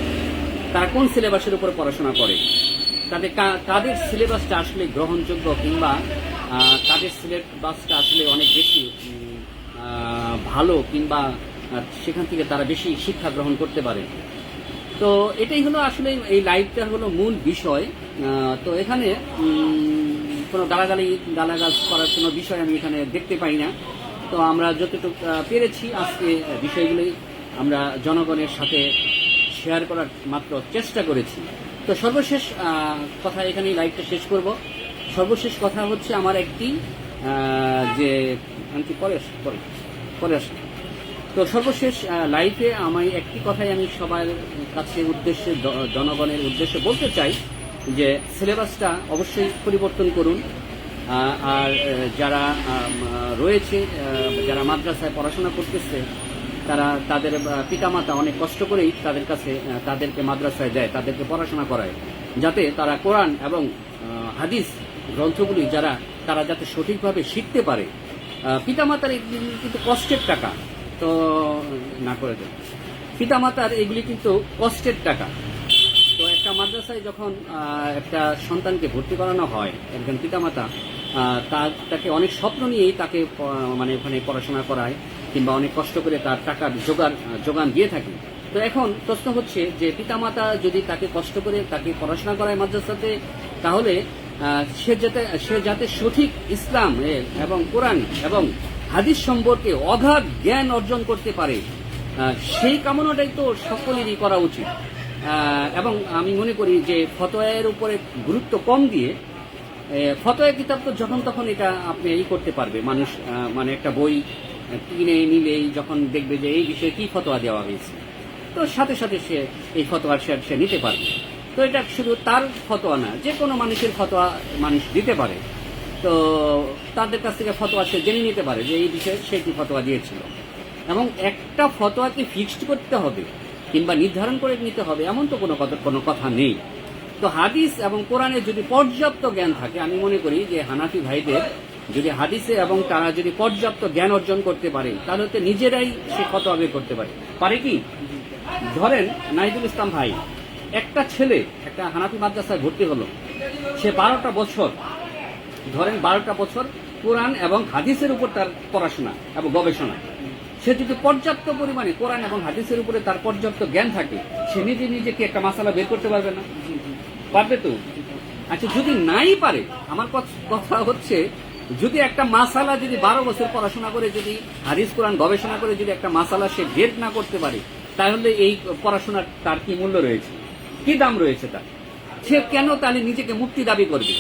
তারা কোন সিলেবাসের উপর পড়াশোনা করে? তাদের সিলেবাসটা আসলে গ্রহণযোগ্য কিংবা তাদের সিলেবাসটা আসলে অনেক বেশি ভালো কিংবা সেখান থেকে তারা বেশি শিক্ষা গ্রহণ করতে পারে? তো এটাই হলো আসলে এই লাইভটার হলো মূল বিষয়। তো এখানে কোনো গালাগাল করার কোনো বিষয় আমি এখানে দেখতে পাই না। তো আমরা যতটুকু পেরেছি আজকে বিষয়গুলি আমরা জনগণের সাথে শেয়ার করার মাত্র চেষ্টা করেছি। তো সর্বশেষ কথা এখানেই লাইভটা শেষ করব। সর্বশেষ কথা হচ্ছে আমার একটি যে আমি পরে আসি। তো সর্বশেষ লাইভে আমি একটি কথাই আমি সবার কাছে উদ্দেশ্যে জনগণের উদ্দেশ্যে বলতে চাই যে সিলেবাসটা অবশ্যই পরিবর্তন করুন। আর যারা রয়েছে, যারা মাদ্রাসায় পড়াশোনা করতেছে, তারা তাদের পিতামাতা অনেক কষ্ট করেই তাদেরকে মাদ্রাসায় দেয়, তাদেরকে পড়াশোনা করায়, যাতে তারা কোরআন এবং হাদিস গ্রন্থগুলি তারা যাতে সঠিকভাবে শিখতে পারে। পিতামাতার এগুলি কিন্তু কষ্টের টাকা, তো না করে দেন, পিতামাতার এগুলি কিন্তু কষ্টের টাকা। তো একটা মাদ্রাসায় যখন একটা সন্তানকে ভর্তি করানো হয়, একজন পিতামাতা তাকে অনেক স্বপ্ন নিয়েই তাকে মানে ওখানে পড়াশোনা করায় কিংবা অনেক কষ্ট করে তার টাকার যোগান দিয়ে থাকে। তো এখন প্রশ্ন হচ্ছে যে পিতামাতা যদি তাকে কষ্ট করে তাকে পড়াশোনা করায় মাদ্রাসাতে, তাহলে সে যাতে সঠিক ইসলাম এবং কোরআন এবং হাদিস সম্পর্কে অগাধ জ্ঞান অর্জন করতে পারে, সেই কামনাটাই তো সকলেরই করা উচিত। এবং আমি মনে করি যে ফতোয়ার উপরে গুরুত্ব কম দিয়ে, ফতোয়া কিতাব তো যখন তখন এটা আপনি করতে পারবে মানুষ, মানে একটা বই কিনে নিলেই যখন দেখবে যে এই বিষয়ে কি ফতোয়া দেওয়া হয়েছে, তো সাথে সাথে সে এই ফতোয়ার সে নিতে পারবে। তো এটা শুধু তার ফতোয়া না, যে কোনো মানুষের ফতোয়া মানুষ দিতে পারে। তো তাদের কাছ থেকে ফতোয়া সে জেনে নিতে পারে যে এই বিষয়ে সে কি ফতোয়া দিয়েছিল। এবং একটা ফতোয়াকে ফিক্সড করতে হবে কিংবা নির্ধারণ করে নিতে হবে এমন তো কোনো কথা নেই। তো হাদিস এবং কোরআনের যদি পর্যাপ্ত জ্ঞান থাকে, আমি মনে করি যে হানাফি ভাইদের যদি হাদিসে এবং তারা যদি পর্যাপ্ত জ্ঞান অর্জন করতে পারে, তাহলে তো নিজেরাই সে ফতোয়া বের করতে পারে কি? ধরেন নাহিদুল ইসলাম ভাই, একটা ছেলে একটা হানাফি মাদ্রাসায় ভর্তি হলো, সে 12টা বছর, ধরেন 12টা বছর কোরআন এবং হাদিসের উপর তার পড়াশোনা এবং গবেষণা। সে যদি পর্যাপ্ত পরিমাণে কোরআন এবং হাদিসের উপরে তার পর্যাপ্ত জ্ঞান থাকে, সে নিজে কি একটা মাসালা বের করতে পারবে না? পারবে তো। আচ্ছা, যদি নাই পারে, আমার কথা হচ্ছে যদি একটা মাসালা যদি 12 বছর পড়াশোনা করে যদি হাদিস কোরআন গবেষণা করে যদি একটা মাসালা সে বের না করতে পারে, তাহলে এই পড়াশোনার তার কি মূল্য রয়েছে, কি দাম রয়েছে তার? সে কেন তাহলে নিজেকে মুক্তি দাবি করবে?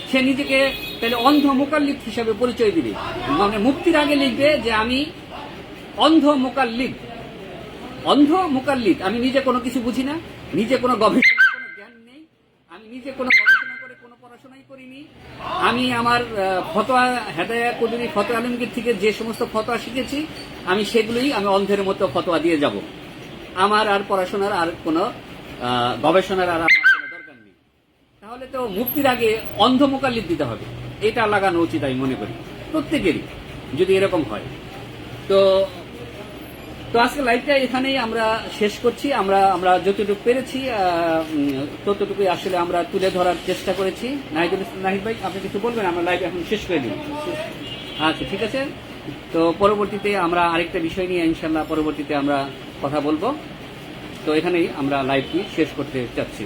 সে নিজেকে তাহলে অন্ধ মুকাল্লিদ হিসাবে পরিচয় দিবে, মানে মুক্তির আগে লিখবে যে আমি অন্ধ মুকাল্লিদ, আমি নিজে কোনো কিছু বুঝি না, নিজে কোনো গবেষণা কোনো জ্ঞান নেই, আমি নিজে কোনো গবেষণা করে কোনো পড়াশোনাই করিনি, আমি আমার ফতোয়া হেদায়া কদুরি ফতোয়া আলমগীর থেকে যে সমস্ত ফতোয়া শিখেছি আমি সেগুলোই আমি অন্ধের মতো ফতোয়া দিয়ে যাব, আমার আর পড়াশোনার আর কোনো গবেষণার আর আমার কোনো দরকার নেই। তাহলে তো মুক্তির আগে অন্ধ মুকাল্লিদ দিতে হবে, এটা লাগানো উচিত আমি মনে করি প্রত্যেকেরই, যদি এরকম হয়। তো আজকে লাইভটা এখানেই আমরা শেষ করছি। আমরা যতটুকু পেরেছি ততটুকুই আসলে আমরা তুলে ধরার চেষ্টা করেছি। নাহিদ ভাই, আপনি কিছু বলবেন? আমরা লাইভ এখন শেষ করে দিই। আচ্ছা, ঠিক আছে। তো পরবর্তীতে আমরা আরেকটা বিষয় নিয়ে ইনশাল্লাহ পরবর্তীতে আমরা কথা বলবো। তো এখানেই আমরা লাইভটি শেষ করতে চাচ্ছি।